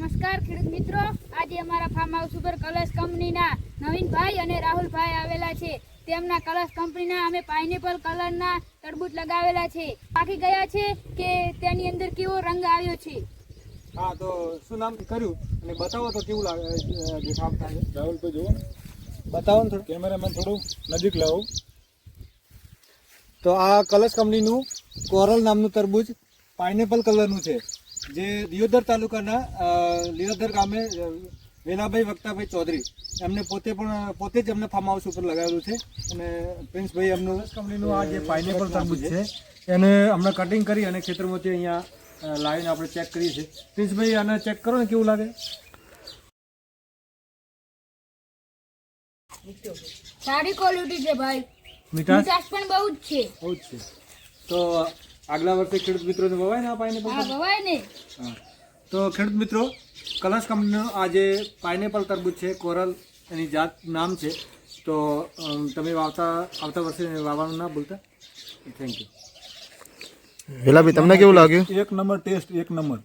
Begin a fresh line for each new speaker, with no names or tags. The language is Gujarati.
નમસ્કાર ખેડૂત મિત્રો, આજે અમારા ફાર્મ હાઉસ ઉપર કલર્સ કંપનીના નવીનભાઈ અને રાહુલભાઈ આવેલા છે. તેમના કલર્સ કંપનીના અમે પાઇનેપલ કલરના તરબૂચ લગાવેલા છે. પાકી ગયા છે કે તેની અંદર કેવો રંગ આવ્યો છે.
હા, તો શું નામ કર્યું અને બતાવો તો કેવું લાગે દેખાવ થાય.
રાહુલ તો જુઓ ને,
બતાવો ને થોડું.
કેમેરામેન થોડું નજીક લાવો.
તો આ કલર્સ કંપનીનું કોરલ નામનું તરબૂચ પાઇનેપલ કલરનું છે, જે દિયોદર તાલુકાના દિયોદર ગામે વેલાભાઈ વક્તાભાઈ ચૌધરી એમને પોતે જ એમને ફાર્મ હાઉસ ઉપર લગાવેલું છે. અને પ્રિન્સભાઈ એમનું કંપનીનું આ જે પાઇનેપલ તરબૂચ છે એને હમણાં કટિંગ કરી અને ખેતરમાંથી અહીંયા લાવીને આપણે ચેક કરીએ છીએ. પ્રિન્સભાઈ આને ચેક કરો ને કેવું લાગે.
સારી ક્વોલિટી છે ભાઈ,
મીઠાશ
મીઠાશ પણ બહુ જ છે.
બહુ જ છે. તો આગલા વર્ષે ખેડૂત મિત્રોને વવાય ને આ પાઇનેપલ?
હા ભવાય ને.
હા, તો ખેડૂત મિત્રો, કલર્સ કંપનીનું આ જે પાઇનેપલ તરબૂચ છે, કોરલ એની જાત નામ છે. તો તમે આવતા વર્ષે વાવવાનું ના ભૂલતા. Thank you.
વેલાભાઈ તમને કેવું લાગ્યું?
એક નંબર ટેસ્ટ, એક નંબર.